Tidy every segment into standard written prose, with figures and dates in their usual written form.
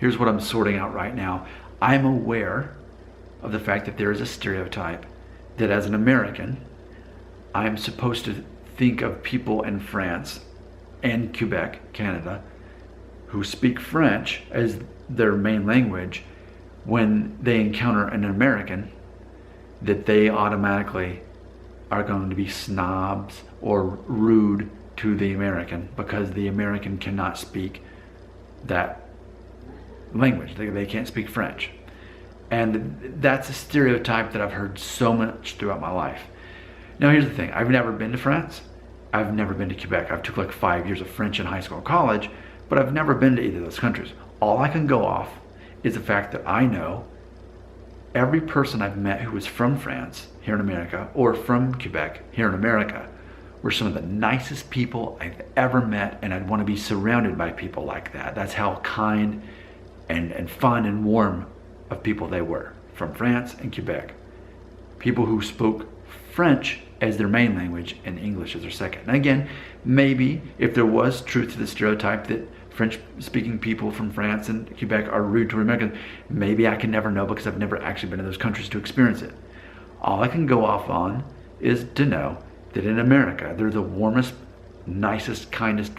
here's what I'm sorting out right now. I'm aware of the fact that there is a stereotype that as an American, I'm supposed to think of people in France and Quebec, Canada, who speak French as their main language. When they encounter an American, that they automatically are going to be snobs or rude to the American because the American cannot speak that language. They can't speak French. And that's a stereotype that I've heard so much throughout my life. Now here's the thing, I've never been to France. I've never been to Quebec. I've took like 5 years of French in high school and college, but I've never been to either of those countries. All I can go off is the fact that I know every person I've met who was from France here in America or from Quebec here in America were some of the nicest people I've ever met, and I'd want to be surrounded by people like that. That's how kind and fun and warm of people they were from France and Quebec. People who spoke French as their main language and English as their second. And again, maybe if there was truth to the stereotype that French-speaking people from France and Quebec are rude to Americans, maybe I can never know because I've never actually been to those countries to experience it. All I can go off on is to know that in America, they're the warmest, nicest, kindest,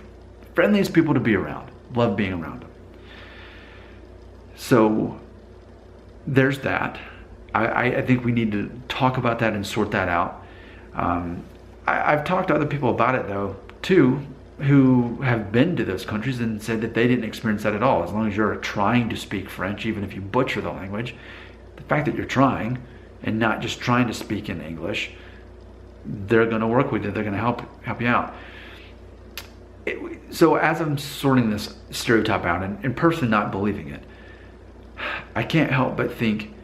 friendliest people to be around. Love being around them. So there's that. I think we need to talk about that and sort that out. I've talked to other people about it though, too, who have been to those countries and said that they didn't experience that at all. As long as you're trying to speak French, even if you butcher the language, the fact that you're trying and not just trying to speak in English, they're going to work with you. They're going to help you out. So as I'm sorting this stereotype out and personally not believing it, I can't help but think,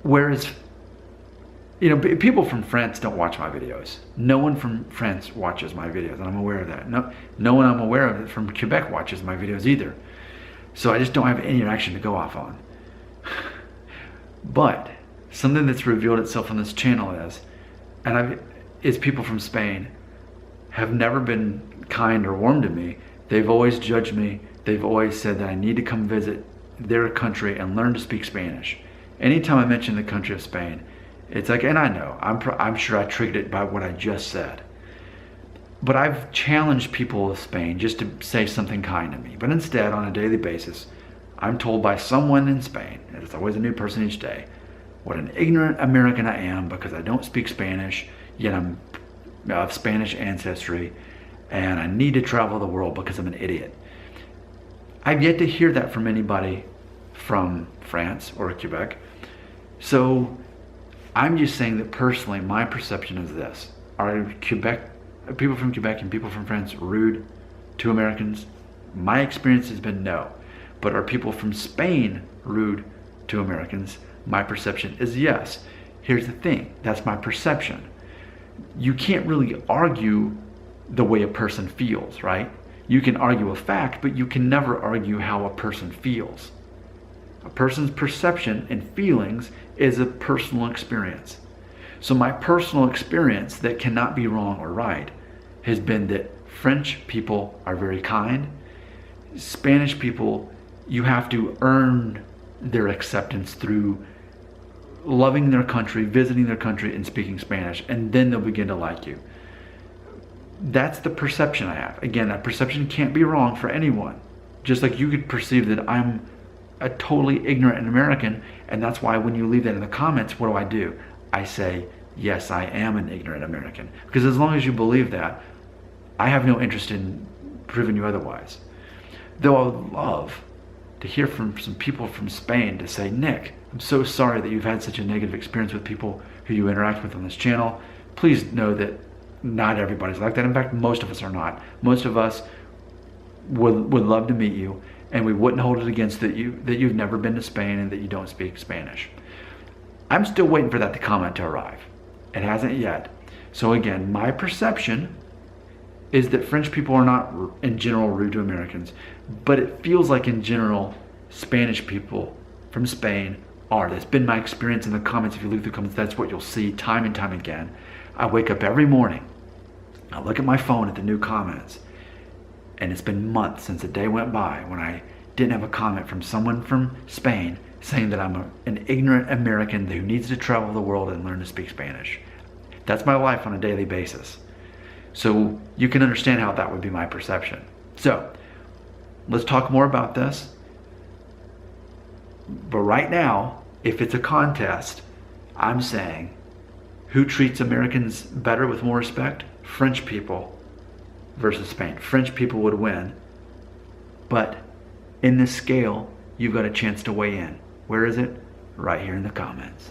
whereas, people from France don't watch my videos. No one from France watches my videos, and I'm aware of that. No one I'm aware of from Quebec watches my videos either. So I just don't have any interaction to go off on. But something that's revealed itself on this channel is people from Spain have never been kind or warm to me. They've always judged me. They've always said that I need to come visit their country and learn to speak Spanish. Anytime I mention the country of Spain, it's like, and I know, I'm sure I triggered it by what I just said. But I've challenged people of Spain just to say something kind to me. But instead, on a daily basis, I'm told by someone in Spain, and it's always a new person each day, what an ignorant American I am because I don't speak Spanish, yet I'm of Spanish ancestry, and I need to travel the world because I'm an idiot. I've yet to hear that from anybody from France or Quebec. So I'm just saying that personally, my perception is this. Are people from Quebec and people from France rude to Americans? My experience has been no. But are people from Spain rude to Americans? My perception is yes. Here's the thing, that's my perception. You can't really argue the way a person feels, right? You can argue a fact, but you can never argue how a person feels. A person's perception and feelings is a personal experience. So my personal experience that cannot be wrong or right has been that French people are very kind. Spanish people, you have to earn their acceptance through loving their country, visiting their country, and speaking Spanish, and then they'll begin to like you. That's the perception I have. Again, that perception can't be wrong for anyone. Just like you could perceive that I'm a totally ignorant American, and that's why when you leave that in the comments, what do? I say, yes, I am an ignorant American. Because as long as you believe that, I have no interest in proving you otherwise. Though I would love to hear from some people from Spain to say, Nick, I'm so sorry that you've had such a negative experience with people who you interact with on this channel. Please know that not everybody's like that. In fact, most of us are not. Most of us would love to meet you, and we wouldn't hold it against that you've never been to Spain and that you don't speak Spanish. I'm still waiting for that comment to arrive. It hasn't yet. So again, my perception is that French people are not in general rude to Americans, but it feels like in general Spanish people from Spain are. That's been my experience in the comments. If you look through the comments, that's what you'll see time and time again. I wake up every morning, I look at my phone at the new comments, and it's been months since a day went by when I didn't have a comment from someone from Spain saying that I'm an ignorant American who needs to travel the world and learn to speak Spanish. That's my life on a daily basis. So you can understand how that would be my perception. So let's talk more about this. But right now, if it's a contest, I'm saying who treats Americans better with more respect? French people versus Spain. French people would win. But in this scale, you've got a chance to weigh in. Where is it? Right here in the comments.